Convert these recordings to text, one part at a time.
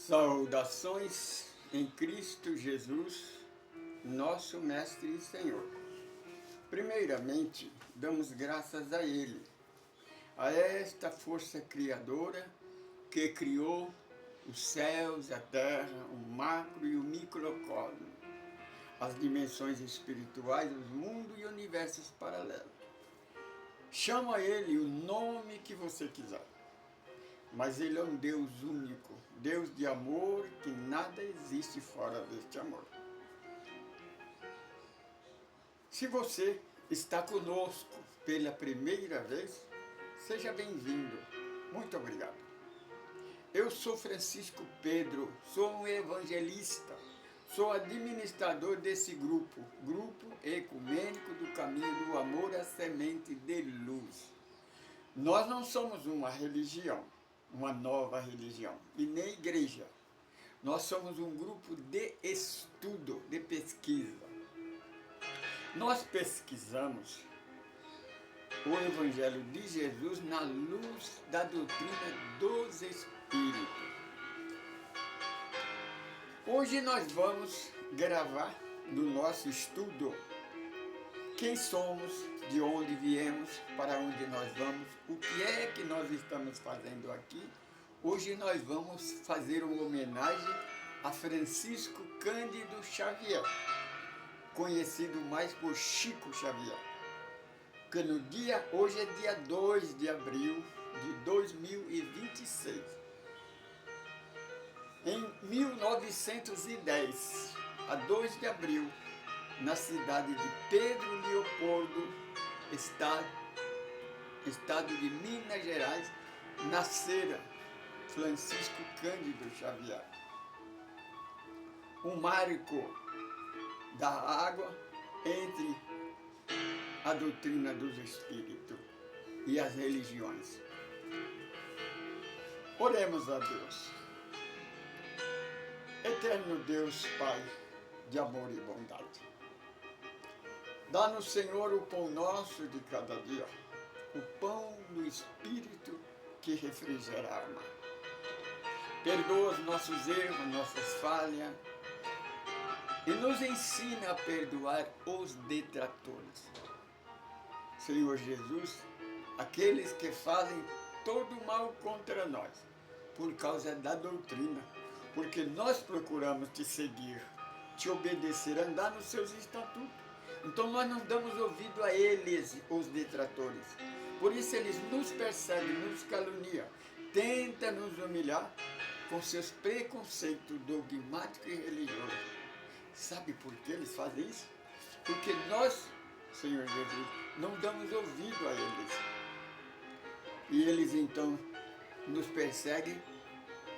Saudações em Cristo Jesus, nosso Mestre e Senhor. Primeiramente, damos graças a Ele, a esta força criadora que criou os céus, a terra, o macro e o microcosmo, as dimensões espirituais, os mundos e universos paralelos. Chama a Ele o nome que você quiser. Mas Ele é um Deus único, Deus de amor, que nada existe fora deste amor. Se você está conosco pela primeira vez, seja bem-vindo. Muito obrigado. Eu sou Francisco Pedro, sou um evangelista, sou administrador desse grupo ecumênico do caminho do amor, a semente de luz. Nós não somos uma religião, uma nova religião, e nem igreja. Nós somos um grupo de estudo, de pesquisa. Nós pesquisamos o Evangelho de Jesus na luz da doutrina dos Espíritos. Hoje nós vamos gravar do nosso estudo quem somos, de onde viemos, para onde nós vamos, o que é que nós estamos fazendo aqui. Hoje nós vamos fazer uma homenagem a Francisco Cândido Xavier, conhecido mais por Chico Xavier, que hoje é dia 2 de abril de 2026. Em 1910, a 2 de abril, na cidade de Pedro Leopoldo, estado de Minas Gerais, nascera Francisco Cândido Xavier. Um marco da água entre a doutrina dos Espíritos e as religiões. Oremos a Deus. Eterno Deus, Pai de amor e bondade, dá-nos, Senhor, o pão nosso de cada dia, o pão do Espírito que refrigera a alma. Perdoa os nossos erros, nossas falhas, e nos ensina a perdoar os detratores. Senhor Jesus, aqueles que fazem todo mal contra nós, por causa da doutrina, porque nós procuramos te seguir, te obedecer, andar nos seus estatutos. Então nós não damos ouvido a eles, os detratores. Por isso eles nos perseguem, nos caluniam, tentam nos humilhar com seus preconceitos dogmáticos e religiosos. Sabe por que eles fazem isso? Porque nós, Senhor Jesus, não damos ouvido a eles. E eles então nos perseguem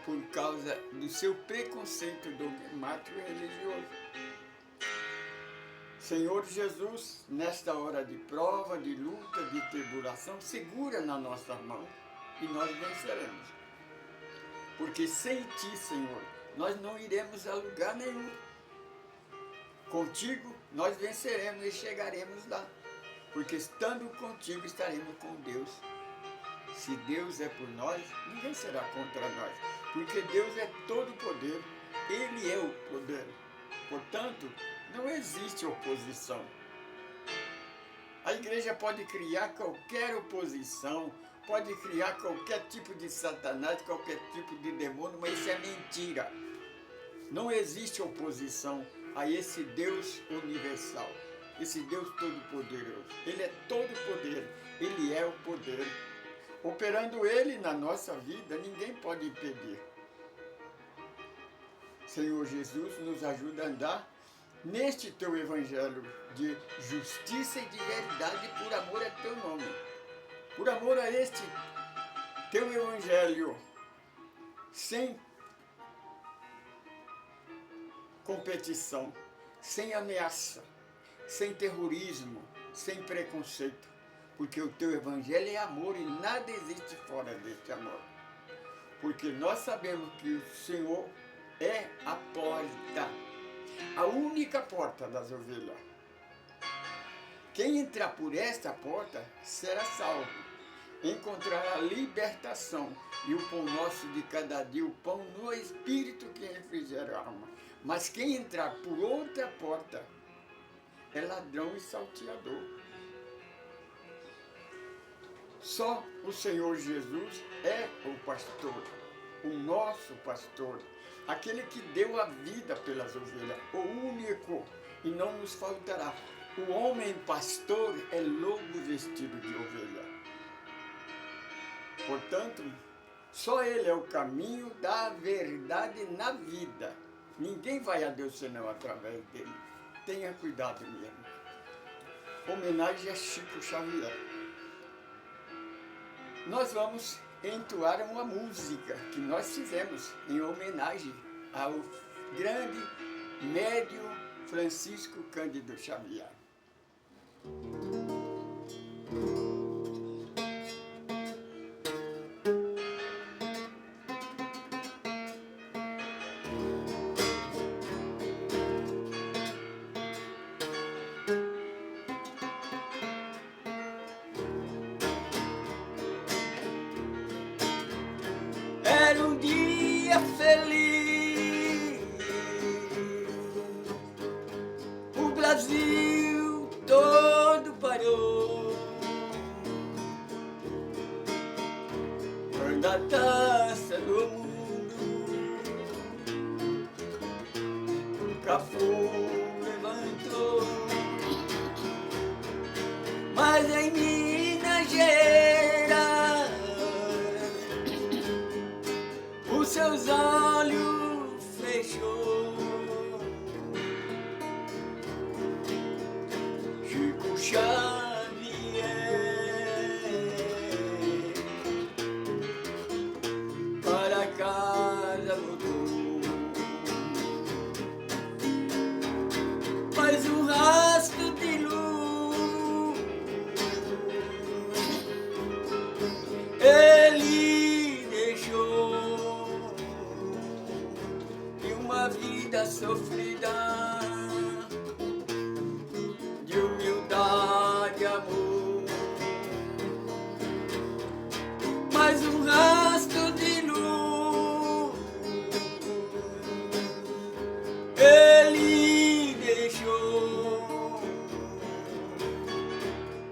por causa do seu preconceito dogmático e religioso. Senhor Jesus, nesta hora de prova, de luta, de tribulação, segura na nossa mão e nós venceremos. Porque sem Ti, Senhor, nós não iremos a lugar nenhum. Contigo nós venceremos e chegaremos lá. Porque estando contigo estaremos com Deus. Se Deus é por nós, ninguém será contra nós. Porque Deus é todo poder, Ele é o poder. Portanto, não existe oposição. A igreja pode criar qualquer oposição, pode criar qualquer tipo de satanás, qualquer tipo de demônio, mas isso é mentira. Não existe oposição a esse Deus universal, esse Deus todo-poderoso. Ele é todo poder, Ele é o poder. Operando Ele na nossa vida, ninguém pode impedir. Senhor Jesus, nos ajuda a andar neste Teu Evangelho de justiça e de verdade por amor a Teu nome. Por amor a este Teu Evangelho, sem competição, sem ameaça, sem terrorismo, sem preconceito. Porque o Teu Evangelho é amor e nada existe fora deste amor. Porque nós sabemos que o Senhor é a porta, a única porta das ovelhas. Quem entrar por esta porta será salvo. encontrará libertação e o pão nosso de cada dia, o pão no Espírito que refrigera a alma. Mas quem entrar por outra porta é ladrão e salteador. Só o Senhor Jesus é o pastor, o nosso pastor, aquele que deu a vida pelas ovelhas, o único, e não nos faltará. O homem pastor é lobo vestido de ovelha. Portanto, só ele é o caminho da verdade na vida. Ninguém vai a Deus senão através dele. Tenha cuidado mesmo. Homenagem a Chico Xavier. Nós vamos entoar uma música que nós fizemos em homenagem ao grande médium Francisco Cândido Xavier. Era um dia feliz, o Brasil todo parou, quando a taça do mundo Cafu levantou, mas em Minas Gerais os seus olhos fechou. Chico Xavier para casa voltou, mas um rastro de luz ele deixou, e uma vida sofrida de humildade e amor, mas um rastro de luz ele deixou,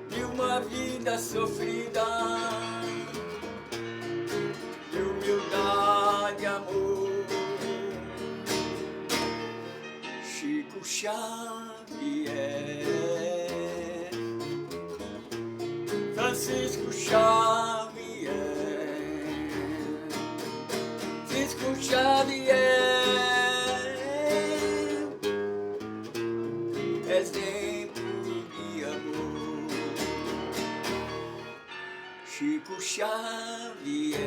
de uma vida sofrida de humildade e amor. Chico Xavier, Francisco Xavier, Francisco Xavier, exemplo de amor. Chico Xavier,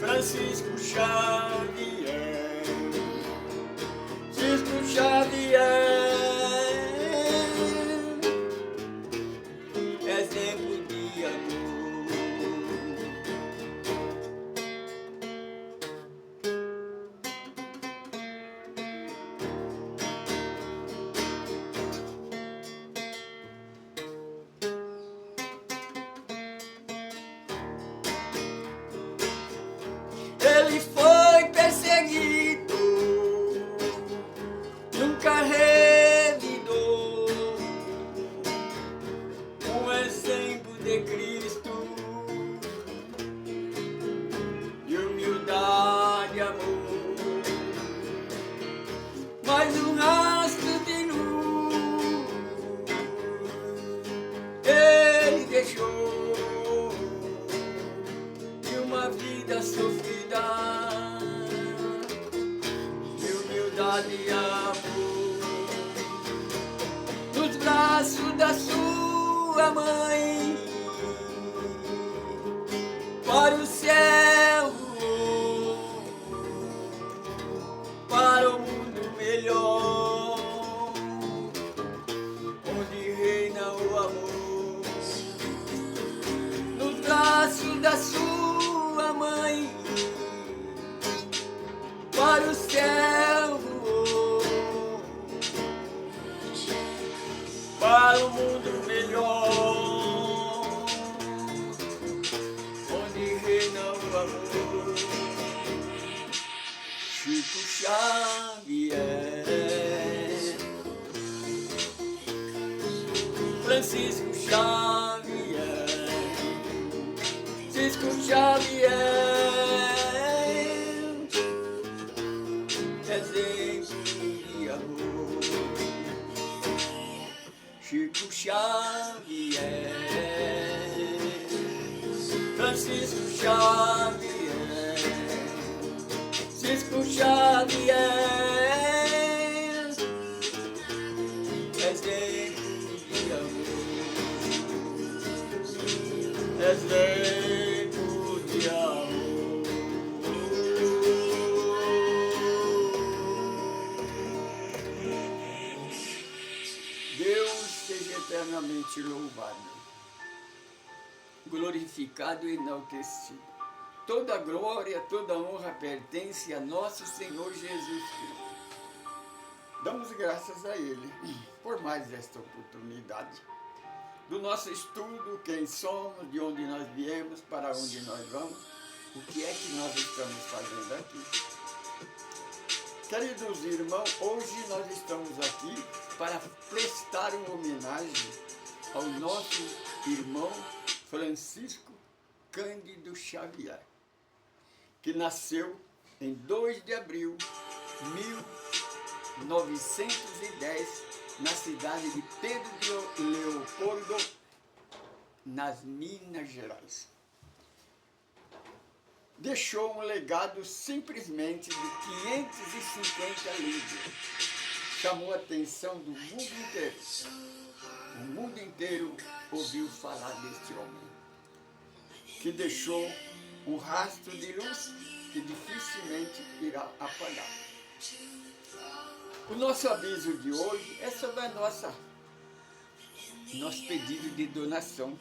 Francisco Xavier, Francisco Xavier, exemplo de amor. Ele foi perseguido, nunca revidou, um exemplo de Cristo, de humildade e amor, mas um rastro de luz ele deixou, de uma vida sofrida de humildade e amor, nos braços da sua mãe, para o céu voou, para o mundo melhor, onde reina o amor, nos braços da sua mãe, para o céu voou, para um mundo melhor, onde reina o amor. Chico Xavier, Francisco Xavier, Cisco Xavier, exemplo de amor. Chico Xavier, Francisco Xavier, Cisco Xavier, exemplo de amor, exemplo de amor. Deus seja eternamente louvado, glorificado e enaltecido. Toda glória, toda honra pertence a nosso Senhor Jesus Cristo. Damos graças a Ele por mais esta oportunidade do nosso estudo, quem somos, de onde nós viemos, para onde nós vamos, o que é que nós estamos fazendo aqui. Queridos irmãos, hoje nós estamos aqui para prestar uma homenagem ao nosso irmão Francisco Cândido Xavier, que nasceu em 2 de abril de 1910, na cidade de Pedro de Leopoldo, nas Minas Gerais. Deixou um legado simplesmente de 550 livros. Chamou a atenção do mundo inteiro. O mundo inteiro ouviu falar deste homem, que deixou um rastro de luz que dificilmente irá apagar. O nosso aviso de hoje é sobre a nosso pedido de doação.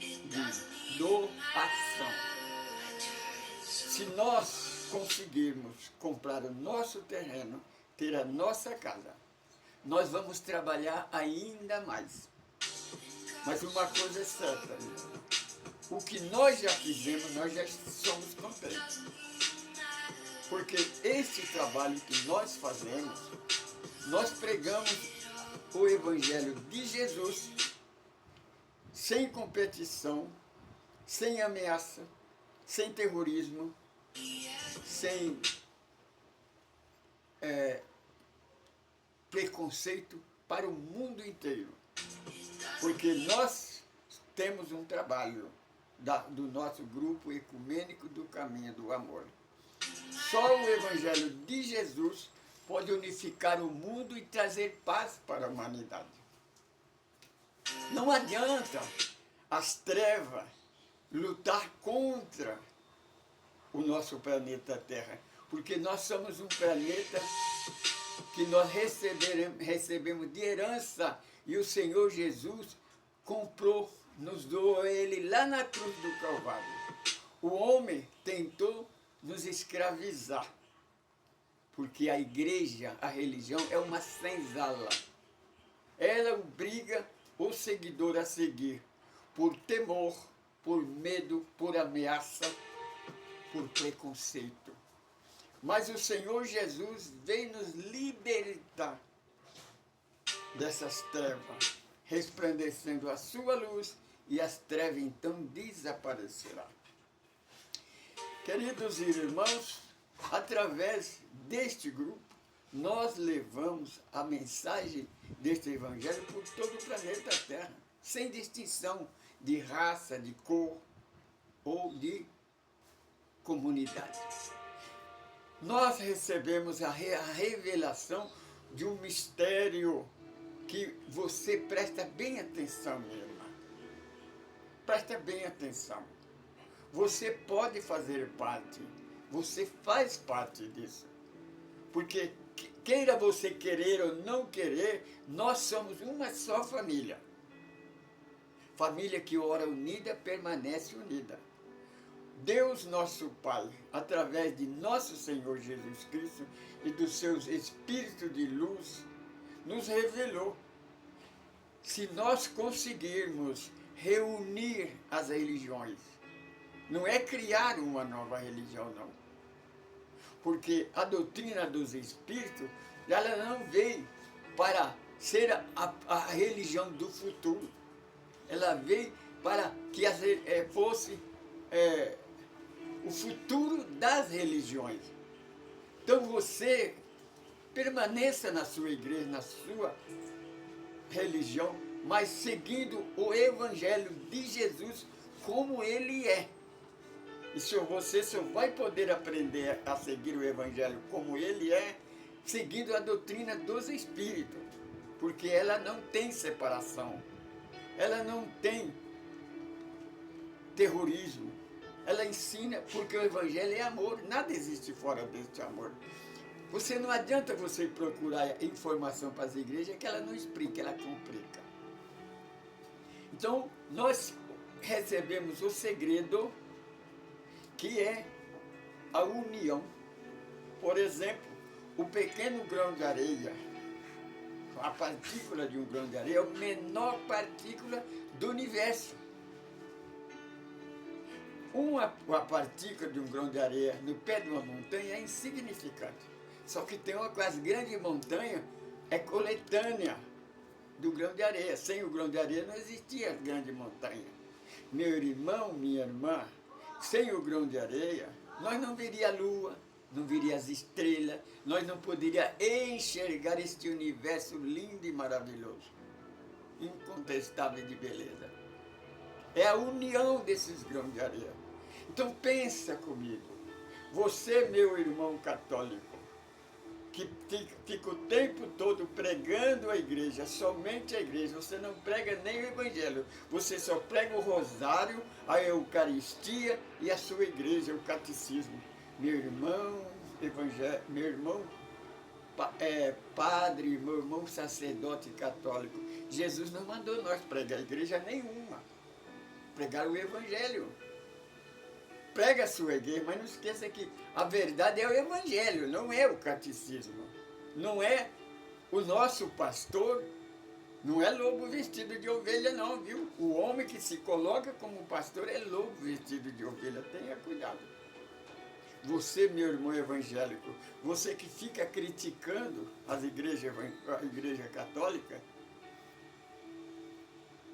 Se nós conseguirmos comprar o nosso terreno, ter a nossa casa, nós vamos trabalhar ainda mais. Mas uma coisa é certa, o que nós já fizemos, nós já somos contentes. Porque esse trabalho que nós fazemos, nós pregamos o Evangelho de Jesus sem competição, sem ameaça, sem terrorismo, sem preconceito para o mundo inteiro. Porque nós temos um trabalho do nosso grupo ecumênico do Caminho do Amor. Só o Evangelho de Jesus pode unificar o mundo e trazer paz para a humanidade. Não adianta as trevas lutar contra o nosso planeta Terra, porque nós somos um planeta que nós recebemos de herança, e o Senhor Jesus comprou, nos doou ele lá na cruz do Calvário. O homem tentou nos escravizar, porque a igreja, a religião, é uma senzala. Ela obriga o seguidor a seguir por temor, por medo, por ameaça, por preconceito. Mas o Senhor Jesus veio nos libertar dessas trevas, resplandecendo a sua luz, e as trevas então desaparecerão. Queridos irmãos, através deste grupo, nós levamos a mensagem deste Evangelho por todo o planeta Terra, sem distinção de raça, de cor ou de comunidade. Nós recebemos a revelação de um mistério que você presta bem atenção, minha irmã. Presta bem atenção. Você pode fazer parte, você faz parte disso. Porque queira você querer ou não querer, nós somos uma só família. Família que ora unida, permanece unida. Deus nosso Pai, através de nosso Senhor Jesus Cristo e dos seus Espíritos de luz, nos revelou se nós conseguirmos reunir as religiões, não é criar uma nova religião, não. Porque a doutrina dos espíritos, ela não veio para ser a religião do futuro. Ela veio para que fosse o futuro das religiões. Então você permaneça na sua igreja, na sua religião, mas seguindo o Evangelho de Jesus como ele é. E você só vai poder aprender a seguir o Evangelho como ele é, seguindo a doutrina dos Espíritos, porque ela não tem separação, ela não tem terrorismo, ela ensina, porque o Evangelho é amor, nada existe fora deste amor. Você não adianta você procurar informação para as igrejas que ela não explica, ela complica. Então, nós recebemos o segredo que é a união. Por exemplo, o pequeno grão de areia, a partícula de um grão de areia é a menor partícula do universo. A partícula de um grão de areia no pé de uma montanha é insignificante. Só que tem as grandes montanhas, é coletânea do grão de areia. Sem o grão de areia não existia grande montanha. Meu irmão, minha irmã, sem o grão de areia, nós não veria a lua, não veria as estrelas, nós não poderíamos enxergar este universo lindo e maravilhoso, incontestável de beleza. É a união desses grãos de areia. Então pensa comigo, você, meu irmão católico, que fica o tempo todo pregando a igreja, somente a igreja, você não prega nem o Evangelho, você só prega o rosário, a Eucaristia e a sua igreja, o catecismo. Meu irmão meu irmão padre, meu irmão sacerdote católico, Jesus não mandou nós pregar a igreja nenhuma, pregar o Evangelho. Prega a sua igreja, mas não esqueça que a verdade é o Evangelho, não é o catecismo. Não é o nosso pastor, não é lobo vestido de ovelha não, viu? O homem que se coloca como pastor é lobo vestido de ovelha, tenha cuidado. Você, meu irmão evangélico, você que fica criticando a igreja católica,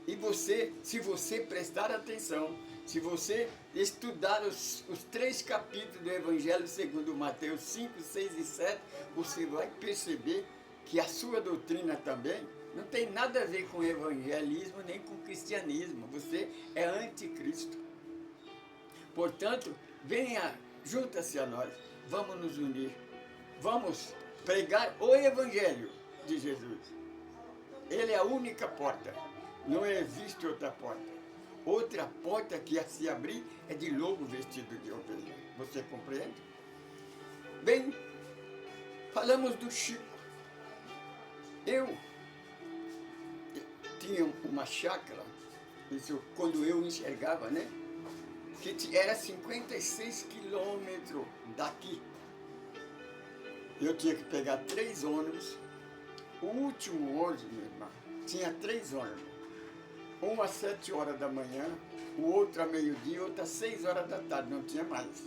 e você, se você prestar atenção, se você estudar os 3 capítulos do Evangelho segundo Mateus 5, 6 e 7, você vai perceber que a sua doutrina também não tem nada a ver com evangelismo nem com cristianismo. Você é anticristo. Portanto, venha, junta-se a nós, vamos nos unir, vamos pregar o Evangelho de Jesus. Ele é a única porta, não existe outra porta. Outra porta que a se abrir é de lobo vestido de ovelha. Você compreende? Bem, falamos do Chico. Eu tinha uma chácara, isso quando eu enxergava, né? Que era 56 quilômetros daqui. Eu tinha que pegar 3 ônibus. O último ônibus, minha irmã, tinha 3 ônibus. Um às 7 horas da manhã, o outro a meio-dia, outro às 6 horas da tarde, não tinha mais.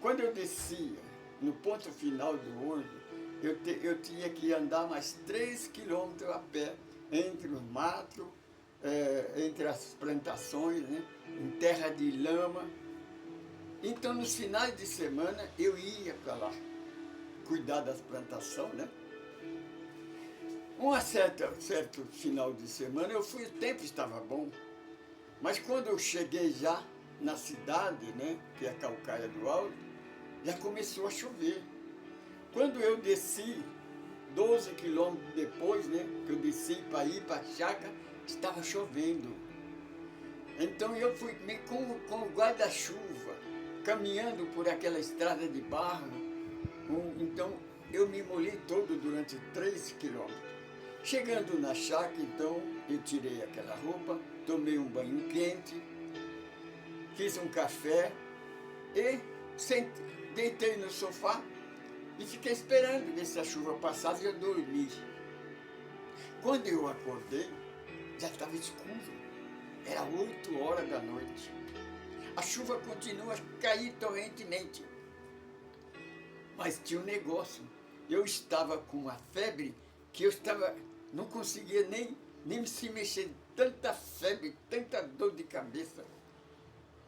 Quando eu descia, no ponto final do ônibus, eu tinha que andar mais 3 quilômetros a pé, entre os matos, entre as plantações, né, em terra de lama. Então, nos finais de semana, eu ia para lá, cuidar das plantações, né? Certo final de semana, eu fui, o tempo estava bom, mas quando eu cheguei já na cidade, né, que é a Calcaia do Alto, já começou a chover. Quando eu desci, 12 quilômetros depois, né, que eu desci para ir para a chácara, estava chovendo. Então eu fui com o guarda-chuva, caminhando por aquela estrada de barro. Então eu me molhei todo durante 3 quilômetros. Chegando na chácara, então, eu tirei aquela roupa, tomei um banho quente, fiz um café e deitei no sofá e fiquei esperando ver se a chuva passasse e eu dormi. Quando eu acordei, já estava escuro. Era 8 horas da noite. A chuva continua a cair torrentemente. Mas tinha um negócio. Eu estava com uma febre que não conseguia nem se mexer. Tanta febre, tanta dor de cabeça.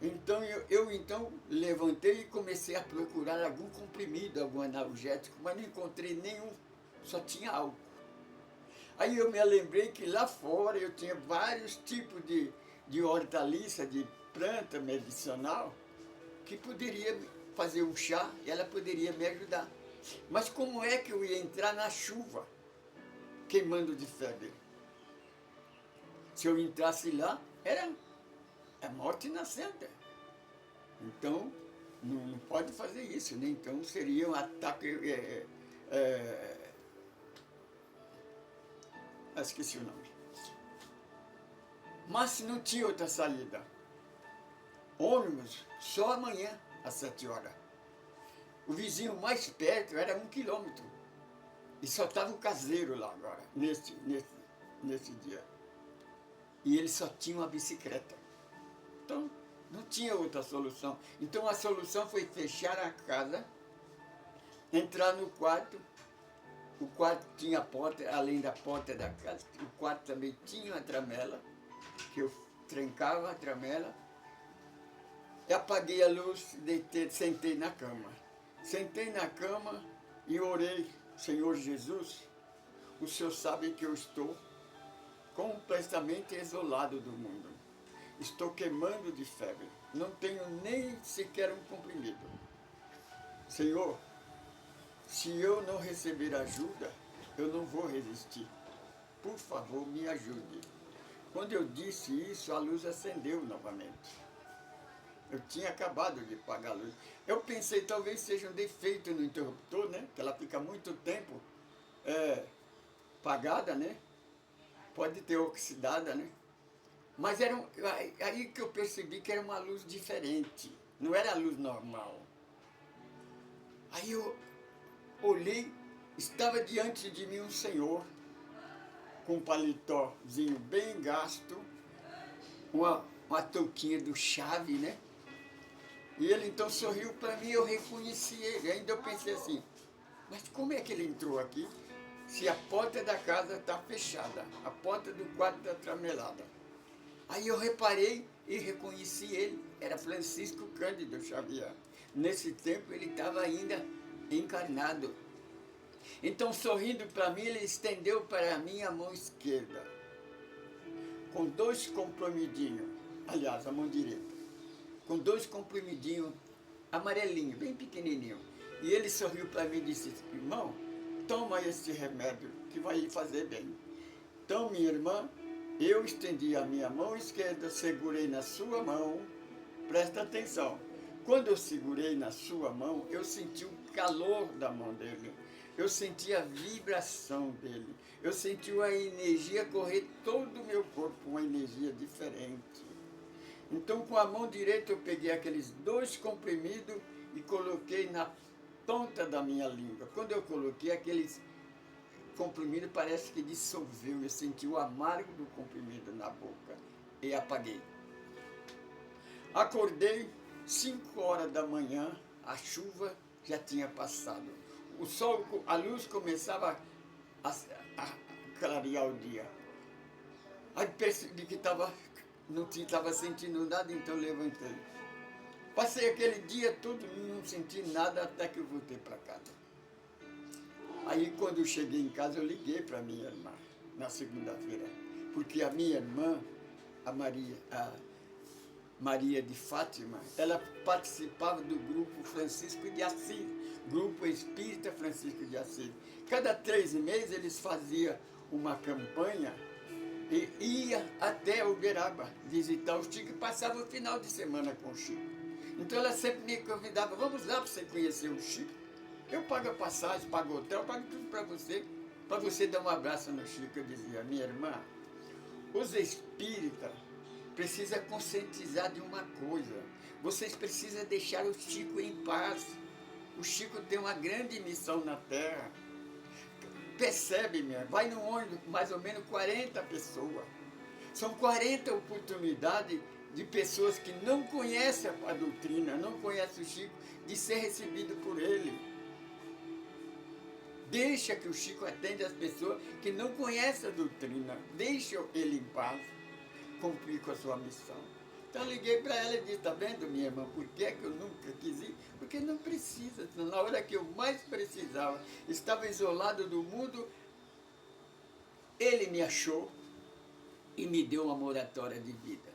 Então eu então levantei e comecei a procurar algum comprimido, algum analgésico, mas não encontrei nenhum, só tinha álcool. Aí eu me lembrei que lá fora eu tinha vários tipos de hortaliça, de planta medicinal, que poderia fazer um chá e ela poderia me ajudar. Mas como é que eu ia entrar na chuva, queimando de febre? Se eu entrasse lá, era a morte nascente. Então, não pode fazer isso, né? Então seria um ataque... esqueci o nome. Mas não tinha outra saída. Ônibus só amanhã, às 7 horas. O vizinho mais perto era 1 quilômetro. E só estava o caseiro lá agora, nesse dia. E ele só tinha uma bicicleta. Então, não tinha outra solução. Então, a solução foi fechar a casa, entrar no quarto. O quarto tinha porta, além da porta da casa, o quarto também tinha uma tramela, que eu trancava a tramela. E apaguei a luz, sentei na cama. Sentei na cama e orei: Senhor Jesus, o Senhor sabe que eu estou completamente isolado do mundo. Estou queimando de febre. Não tenho nem sequer um comprimido. Senhor, se eu não receber ajuda, eu não vou resistir. Por favor, me ajude. Quando eu disse isso, a luz acendeu novamente. Eu tinha acabado de apagar a luz. Eu pensei, talvez seja um defeito no interruptor, né? Que ela fica muito tempo apagada, né? Pode ter oxidada, né? Mas aí que eu percebi que era uma luz diferente. Não era a luz normal. Aí eu olhei, estava diante de mim um senhor com um paletózinho bem gasto, uma touquinha do Chave, né? E ele então sorriu para mim, eu reconheci ele. Ainda eu pensei assim, mas como é que ele entrou aqui se a porta da casa está fechada, a porta do quarto está tramelada? Aí eu reparei e reconheci ele, era Francisco Cândido Xavier. Nesse tempo ele estava ainda encarnado. Então, sorrindo para mim, ele estendeu para mim a mão esquerda, com 2 comprimidinhos, aliás, a mão direita, com 2 comprimidinhos amarelinhos, bem pequenininho. E ele sorriu para mim e disse: irmão, toma esse remédio que vai lhe fazer bem. Então, minha irmã, eu estendi a minha mão esquerda, segurei na sua mão, presta atenção. Quando eu segurei na sua mão, eu senti o calor da mão dele, eu senti a vibração dele, eu senti a energia correr todo o meu corpo, uma energia diferente. Então, com a mão direita, eu peguei aqueles 2 comprimidos e coloquei na ponta da minha língua. Quando eu coloquei aqueles comprimido, parece que dissolveu. Eu senti o amargo do comprimido na boca e apaguei. Acordei 5 horas da manhã, a chuva já tinha passado. O sol, a luz começava a clarear o dia. Aí percebi que não estava sentindo nada, então levantei. Passei aquele dia todo, não senti nada até que eu voltei para casa. Aí, quando eu cheguei em casa, eu liguei para minha irmã, na segunda-feira, porque a minha irmã, a Maria de Fátima, ela participava do grupo Francisco de Assis, grupo Espírita Francisco de Assis. Cada 3 meses eles faziam uma campanha e ia até Uberaba visitar o Chico e passava o final de semana com o Chico. Então ela sempre me convidava: vamos lá para você conhecer o Chico. Eu pago a passagem, pago o hotel, pago tudo para você dar um abraço no Chico. Eu dizia: minha irmã, os espíritas precisam conscientizar de uma coisa. Vocês precisam deixar o Chico em paz. O Chico tem uma grande missão na Terra. Percebe, minha? Vai no ônibus, mais ou menos 40 pessoas. São 40 oportunidades de pessoas que não conhecem a doutrina, não conhecem o Chico, de ser recebido por ele. Deixa que o Chico atenda as pessoas que não conhecem a doutrina. Deixa ele em paz, cumprir com a sua missão. Então eu liguei para ela e disse, tá vendo, minha irmã, por que é que eu nunca quis ir? Porque não precisa. Na hora que eu mais precisava, estava isolado do mundo, ele me achou e me deu uma moratória de vida.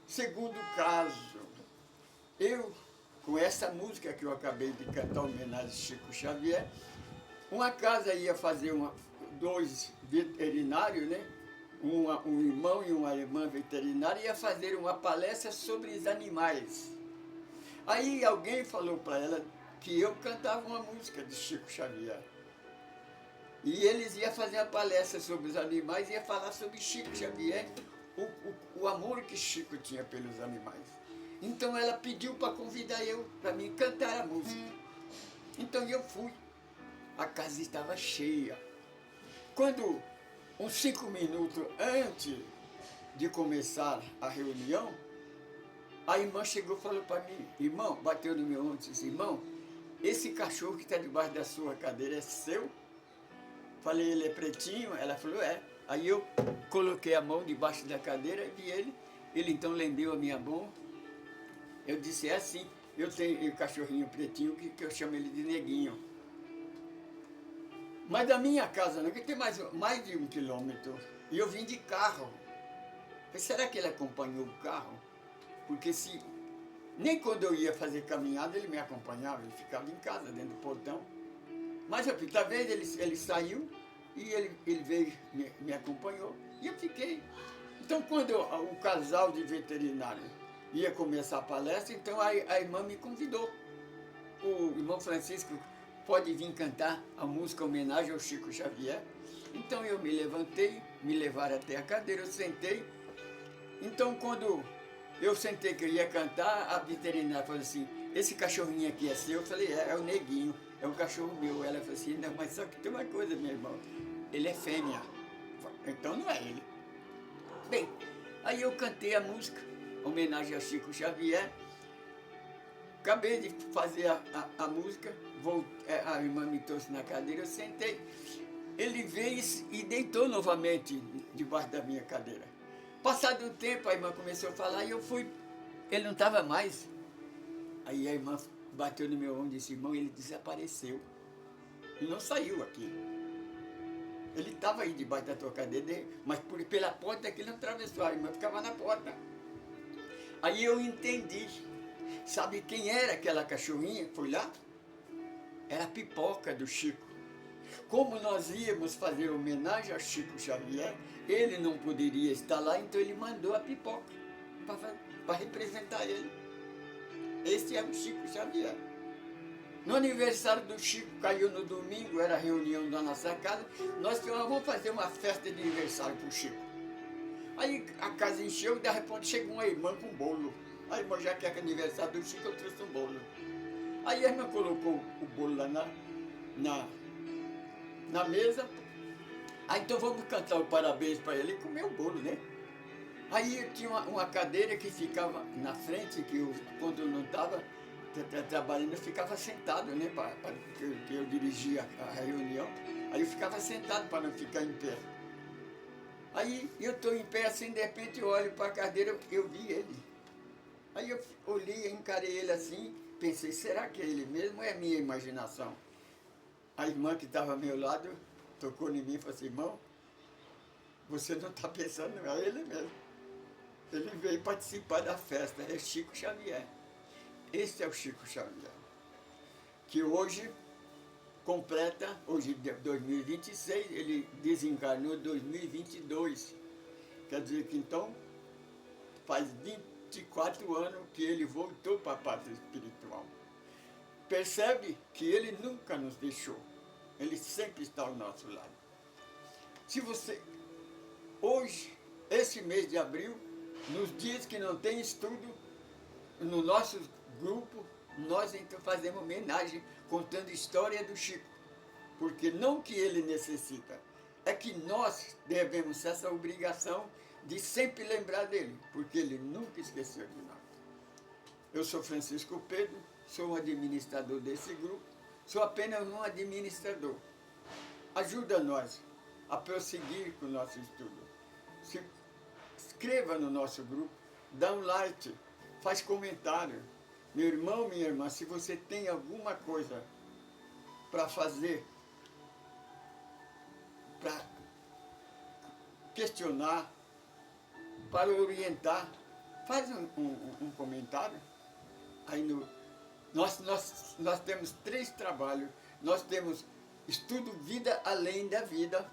Segundo caso, eu, com essa música que eu acabei de cantar, homenagem a Chico Xavier, uma casa ia fazer dois veterinários, né? Um irmão e uma irmã veterinária ia fazer uma palestra sobre os animais. Aí alguém falou para ela que eu cantava uma música de Chico Xavier. E eles iam fazer uma palestra sobre os animais e ia falar sobre Chico Xavier, o amor que Chico tinha pelos animais. Então ela pediu para convidar eu, para mim cantar a música. Então eu fui. A casa estava cheia. Quando, uns 5 minutos antes de começar a reunião, a irmã chegou e falou para mim, irmão, bateu no meu ombro e disse, irmão, esse cachorro que está debaixo da sua cadeira é seu? Falei, ele é pretinho? Ela falou, é. Aí eu coloquei a mão debaixo da cadeira e vi ele então lambeu a minha mão. Eu disse, é assim, eu tenho um cachorrinho pretinho que eu chamo ele de Neguinho. Mas da minha casa, não, que tem mais de 1 quilômetro, e eu vim de carro. Falei, será que ele acompanhou o carro? Porque se nem quando eu ia fazer caminhada ele me acompanhava, ele ficava em casa, dentro do portão. Mas outra vez ele saiu e ele veio, me acompanhou e eu fiquei. Então quando o casal de veterinário ia começar a palestra, então a irmã me convidou. O irmão Francisco pode vir cantar a música homenagem ao Chico Xavier. Então eu me levantei, me levaram até a cadeira, eu sentei. Então quando eu sentei que eu ia cantar, a veterinária falou assim, esse cachorrinho aqui é seu? Eu falei, é o Neguinho, é um cachorro meu. Ela falou assim, não, mas só que tem uma coisa, meu irmão, ele é fêmea, então não é ele. Bem, aí eu cantei a música, homenagem ao Chico Xavier, acabei de fazer a música, a irmã me trouxe na cadeira, eu sentei, ele veio e deitou novamente debaixo da minha cadeira. Passado um tempo, a irmã começou a falar e eu fui, ele não estava mais. Aí a irmã bateu no meu ombro e disse, irmão, ele desapareceu. Ele não saiu aqui. Ele estava aí debaixo da tua cadeira, mas pela porta que ele não atravessou, a irmã ficava na porta. Aí eu entendi. Sabe quem era aquela cachorrinha que foi lá? Era a Pipoca do Chico. Como nós íamos fazer homenagem ao Chico Xavier, ele não poderia estar lá, então ele mandou a Pipoca para representar ele. Esse é o Chico Xavier. No aniversário do Chico, caiu no domingo, era a reunião da nossa casa, nós vamos fazer uma festa de aniversário para o Chico. Aí a casa encheu e de repente chegou uma irmã com bolo. A irmã, já que é aniversário do Chico, eu trouxe um bolo. Aí a irmã colocou o bolo lá na mesa. Aí então vamos cantar o parabéns para ele e comer o bolo, né? Aí tinha uma cadeira que ficava na frente, que quando eu não estava trabalhando, eu ficava sentado, né? Que eu dirigia a reunião. Aí eu ficava sentado para não ficar em pé. Aí eu estou em pé assim, de repente eu olho para a cadeira, eu vi ele. Aí eu olhei, encarei ele assim, pensei, será que é ele mesmo ou é minha imaginação? A irmã que estava ao meu lado tocou em mim e falou assim, irmão, você não está pensando, não, é ele mesmo. Ele veio participar da festa, é Chico Xavier. Esse é o Chico Xavier, que hoje completa, hoje 2026, ele desencarnou em 2022. Quer dizer que então faz 24 anos que ele voltou para a pátria espiritual. Percebe que ele nunca nos deixou, ele sempre está ao nosso lado. Se você, hoje, esse mês de abril, nos dias que não tem estudo, no nosso grupo, nós então fazemos homenagem, contando a história do Chico. Porque não que ele necessita, é que nós devemos essa obrigação de sempre lembrar dele, porque ele nunca esqueceu de nós. Eu sou Francisco Pedro, sou um administrador desse grupo, sou apenas um administrador. Ajuda nós a prosseguir com o nosso estudo. Se inscreva no nosso grupo, dá um like, faz comentário. Meu irmão, minha irmã, se você tem alguma coisa para fazer, para questionar, para orientar, faz um comentário. Aí nós temos 3 trabalhos. Nós temos Estudo Vida Além da Vida,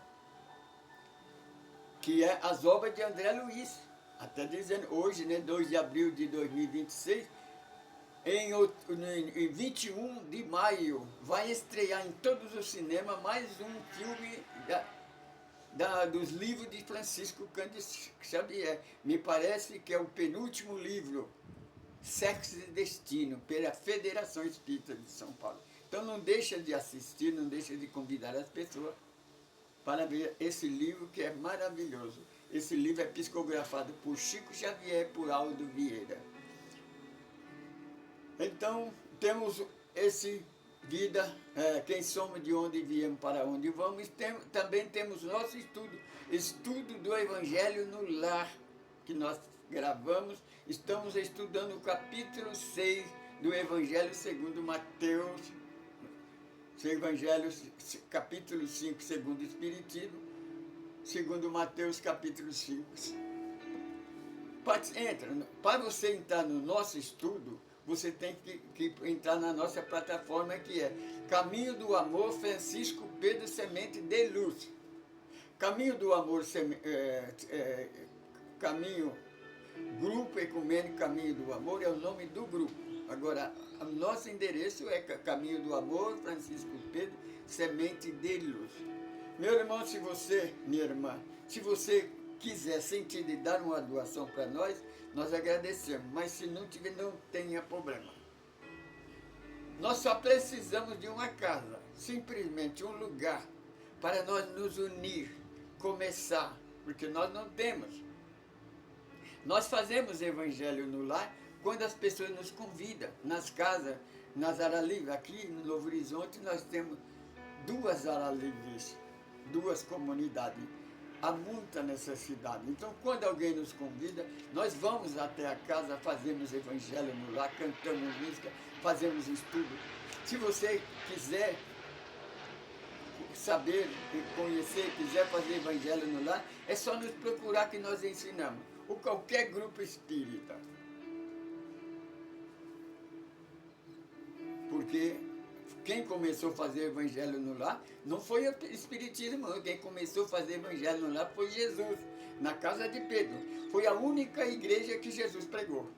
que é as obras de André Luiz. Até dizendo, hoje, né, 2 de abril de 2026, em 21 de maio, vai estrear em todos os cinemas mais um filme dos livros de Francisco Cândido Xavier. Me parece que é o penúltimo livro, Sexo e Destino, pela Federação Espírita de São Paulo. Então não deixa de assistir, não deixa de convidar as pessoas para ver esse livro que é maravilhoso. Esse livro é psicografado por Chico Xavier e por Aldo Vieira. Então, temos esse vida, quem somos, de onde viemos, para onde vamos. Também temos nosso estudo do Evangelho no Lar, que nós gravamos. Estamos estudando o capítulo 6 do Evangelho segundo Mateus, Evangelho capítulo 5 segundo o Espiritismo, segundo Mateus capítulo 5. Para você entrar no nosso estudo, você tem que entrar na nossa plataforma, que é Caminho do Amor Francisco Pedro Semente de Luz. Caminho do Amor, Caminho, Grupo Ecumênico Caminho do Amor é o nome do grupo. Agora, o nosso endereço é Caminho do Amor Francisco Pedro Semente de Luz. Meu irmão, minha irmã, se você quiser sentir de dar uma doação para nós agradecemos, mas se não tiver, não tenha problema. Nós só precisamos de uma casa, simplesmente um lugar para nós nos unir, começar, porque nós não temos. Nós fazemos Evangelho no Lar quando as pessoas nos convidam, nas casas, nas áreas livres. Aqui no Novo Horizonte nós temos 2 áreas livres, 2 comunidades. Há muita necessidade. Então, quando alguém nos convida, nós vamos até a casa, fazemos Evangelho no Lar, cantamos música, fazemos estudo. Se você quiser saber, conhecer, quiser fazer Evangelho no Lar, é só nos procurar que nós ensinamos. Ou qualquer grupo espírita. Porque quem começou a fazer Evangelho no Lar não foi o Espiritismo, não. Quem começou a fazer Evangelho no Lar foi Jesus, na casa de Pedro. Foi a única igreja que Jesus pregou.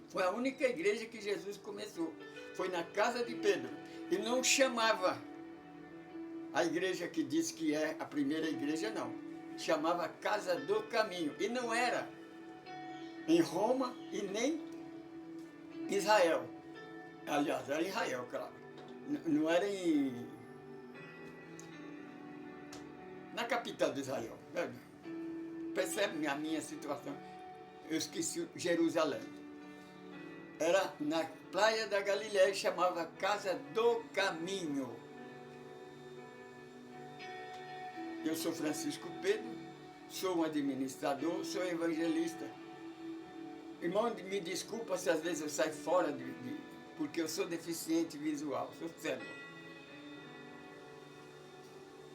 Foi a única igreja que Jesus começou. Foi na casa de Pedro. E não chamava a igreja que diz que é a primeira igreja, não. Chamava Casa do Caminho. E não era em Roma e nem em Israel. Aliás, era em Israel, claro. Não era na capital de Israel. Percebe a minha situação? Eu esqueci Jerusalém. Era na praia da Galileia, chamava Casa do Caminho. Eu sou Francisco Pedro, sou um administrador, sou evangelista. Irmão, me desculpa se às vezes eu saio fora porque eu sou deficiente visual, sou cego.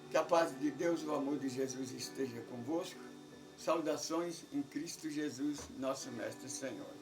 Que a paz de Deus e o amor de Jesus esteja convosco. Saudações em Cristo Jesus, nosso Mestre e Senhor.